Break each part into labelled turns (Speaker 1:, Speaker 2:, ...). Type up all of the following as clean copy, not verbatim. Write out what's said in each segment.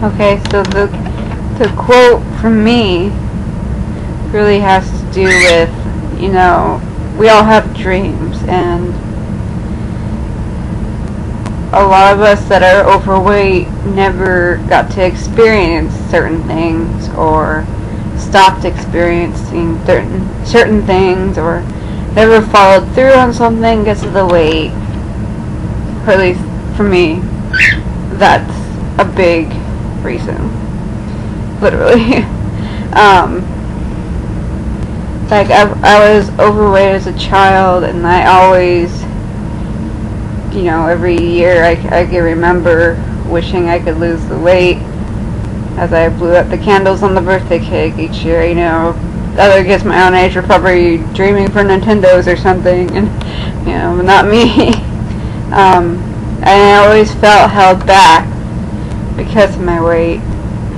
Speaker 1: Okay, so the quote from me really has to do with, we all have dreams, and a lot of us that are overweight never got to experience certain things, or stopped experiencing certain things, or never followed through on something because of the weight. Or at least for me, that's a big reason. Literally. Like I was overweight as a child, and I always, every year I can remember wishing I could lose the weight as I blew up the candles on the birthday cake each year. Other kids my own age were probably dreaming for Nintendos or something, and but not me. And I always felt held back because of my weight,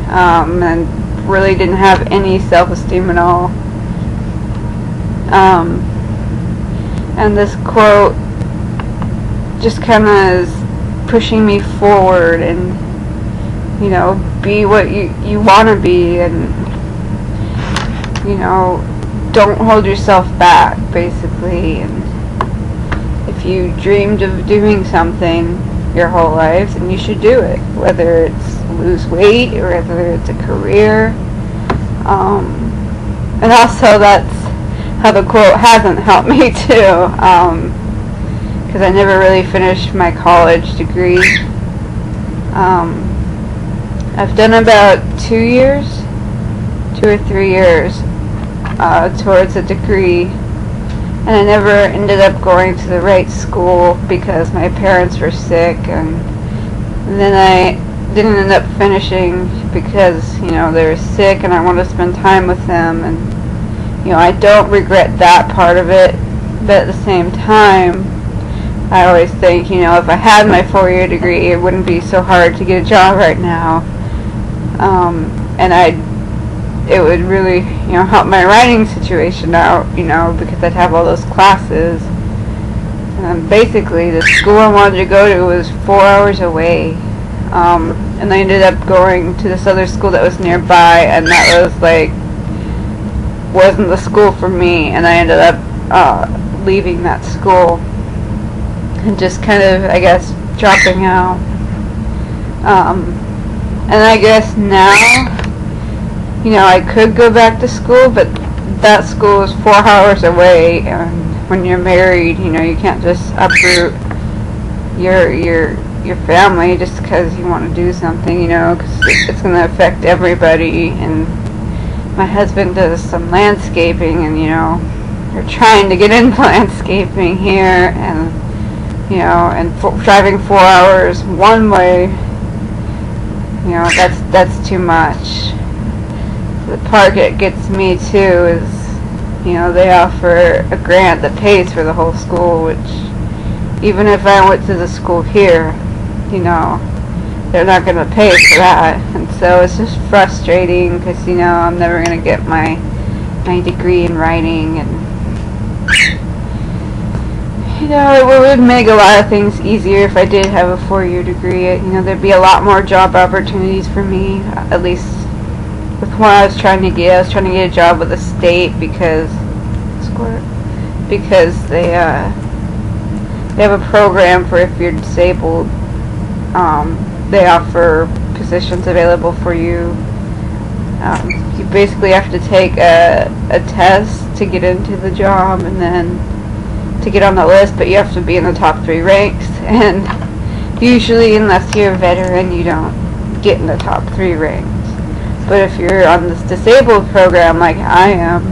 Speaker 1: and really didn't have any self-esteem at all. And this quote just kind of is pushing me forward, and be what you want to be, and don't hold yourself back, basically. And if you dreamed of doing something your whole life, then you should do it, whether it's lose weight or whether it's a career. And also, that's how the quote hasn't helped me too, because I never really finished my college degree. I've done about 2 or 3 years towards a degree, and I never ended up going to the right school because my parents were sick, and then I didn't end up finishing because they were sick, and I wanted to spend time with them. And I don't regret that part of it, but at the same time, I always think, if I had my 4-year degree, it wouldn't be so hard to get a job right now. And it would really, help my writing situation out, because I'd have all those classes. Basically, the school I wanted to go to was 4 hours away. And I ended up going to this other school that was nearby, and that was wasn't the school for me, and I ended up leaving that school and just kind of, I guess, dropping out. And I guess now, I could go back to school, but that school is 4 hours away, and when you're married, you can't just uproot your family just because you want to do something, because it's going to affect everybody. And my husband does some landscaping, and they're trying to get into landscaping here, and driving 4 hours one way, that's too much. The part that gets me too is, they offer a grant that pays for the whole school, which even if I went to the school here, they're not going to pay for that. And so it's just frustrating because, I'm never going to get my degree in writing. And, it would make a lot of things easier if I did have a 4-year degree. There'd be a lot more job opportunities for me, at least with what I was trying to get. I was trying to get a job with the state because they have a program for if you're disabled. They offer positions available for you. You basically have to take a test to get into the job, and then to get on the list, but you have to be in the top 3 ranks, and usually, unless you're a veteran, you don't get in the top 3 ranks. But if you're on this disabled program like I am,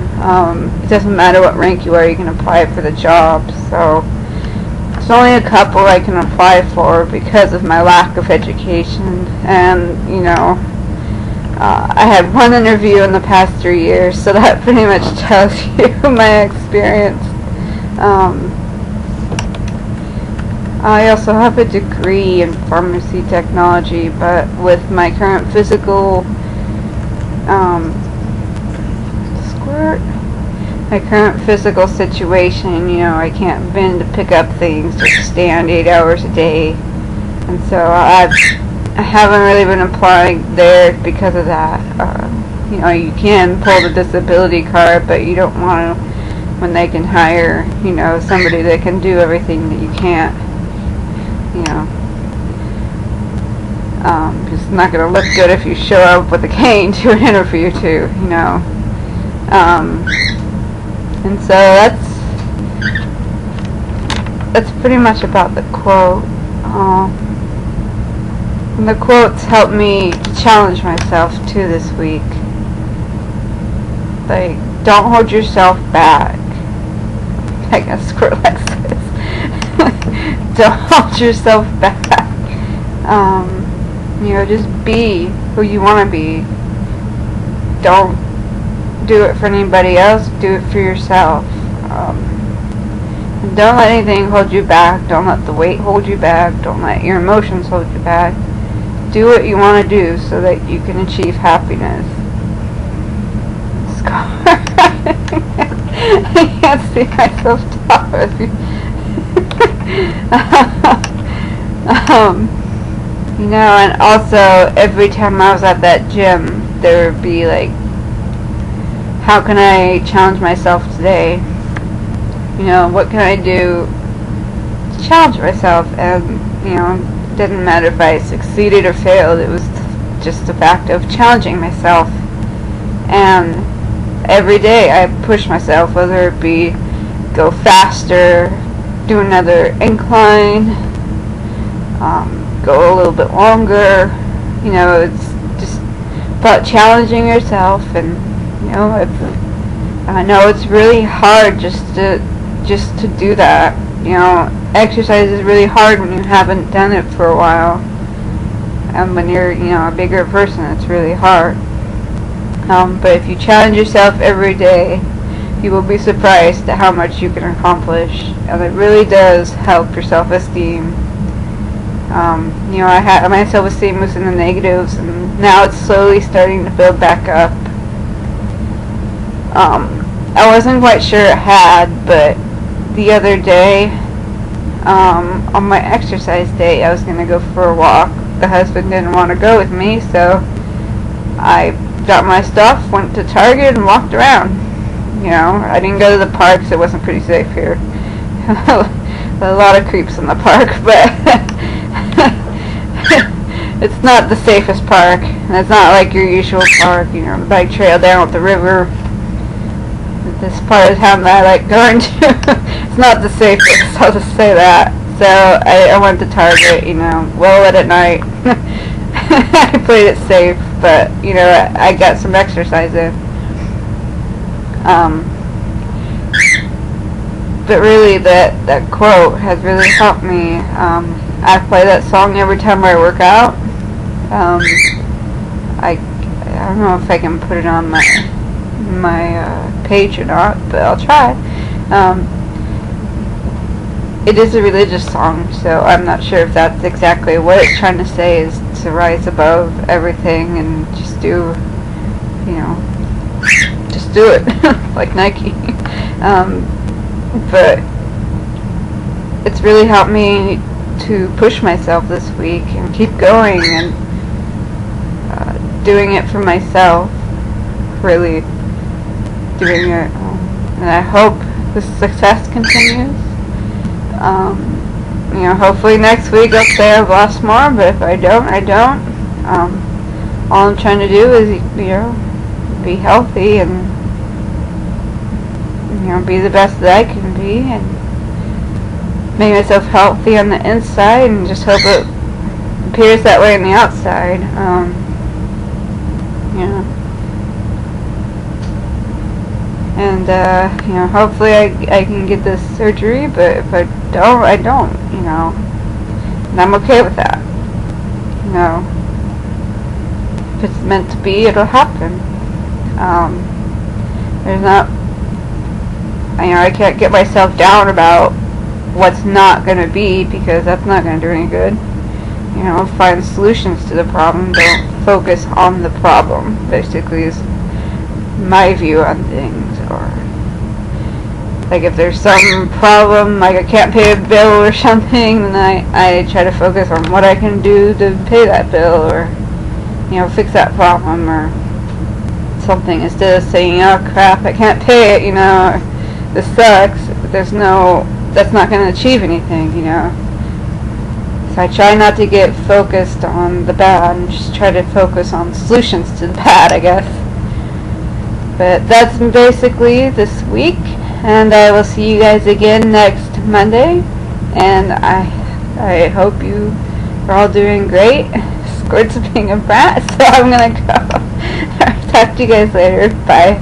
Speaker 1: it doesn't matter what rank you are, you can apply for the job. So there's only a couple I can apply for because of my lack of education. And I had 1 interview in the past 3 years, so that pretty much tells you my experience. I also have a degree in pharmacy technology, but with my current physical situation, I can't bend to pick up things, just stand 8 hours a day, and so I've I haven't really been applying there because of that. You know, you can pull the disability card, but you don't want to when they can hire, you know, somebody that can do everything that you can't. You know, it's not going to look good if you show up with a cane to an interview too, you know. And so that's pretty much about the quote. And the quotes help me to challenge myself too this week. Like, don't hold yourself back. I guess Skrillex says. Don't hold yourself back. You know, just be who you want to be. Don't do it for anybody else. Do it for yourself. And don't let anything hold you back. Don't let the weight hold you back. Don't let your emotions hold you back. Do what you want to do so that you can achieve happiness. I can't see myself talk with you. You know, and also every time I was at that gym, there would be like, how can I challenge myself today? You know, what can I do to challenge myself? And, you know, it didn't matter if I succeeded or failed. It was just the fact of challenging myself. And every day I push myself, whether it be go faster, do another incline, go a little bit longer. You know, it's just about challenging yourself. And, you know, I know it's really hard just to do that. You know, exercise is really hard when you haven't done it for a while. And when you're, you know, a bigger person, it's really hard. But if you challenge yourself every day, you will be surprised at how much you can accomplish. And it really does help your self-esteem. You know, my self-esteem was in the negatives, and now it's slowly starting to build back up. I wasn't quite sure it had, but the other day, on my exercise day, I was going to go for a walk. The husband didn't want to go with me, so I got my stuff, went to Target, and walked around. You know, I didn't go to the park, so it wasn't pretty safe here. A lot of creeps in the park, but it's not the safest park. And it's not like your usual park, you know, the bike trail down at the river. This part of town that I like going to, it's not the safest, I'll just say that. So I went to Target, you know, well lit at night. I played it safe, but, you know, I got some exercise in. But really, that quote has really helped me. I play that song every time I work out. I don't know if I can put it on my page or not, but I'll try. It is a religious song, so I'm not sure if that's exactly what it's trying to say, is to rise above everything and just do, you know, just do it, like Nike. But it's really helped me to push myself this week and keep going and doing it for myself, really doing it, and I hope the success continues. You know, hopefully next week I'll say I've lost more, but if I don't, I don't. All I'm trying to do is, you know, be healthy and, you know, be the best that I can be and make myself healthy on the inside, and just hope it appears that way on the outside. Yeah. And, you know, hopefully I can get this surgery, but if I don't, I don't, you know. And I'm okay with that. You know. If it's meant to be, it'll happen. There's not, you know, I can't get myself down about what's not going to be, because that's not going to do any good. You know, find solutions to the problem. Don't focus on the problem, basically, is my view on things. Or Like if there's some problem, like I can't pay a bill or something, then I try to focus on what I can do to pay that bill, or, you know, fix that problem or something, instead of saying, oh crap, I can't pay it, you know, this sucks. That's not going to achieve anything, you know. So I try not to get focused on the bad and just try to focus on solutions to the bad, I guess. But that's basically this week, and I will see you guys again next Monday, and I hope you are all doing great. Squirt's being a brat, so I'm gonna go. Talk to you guys later. Bye.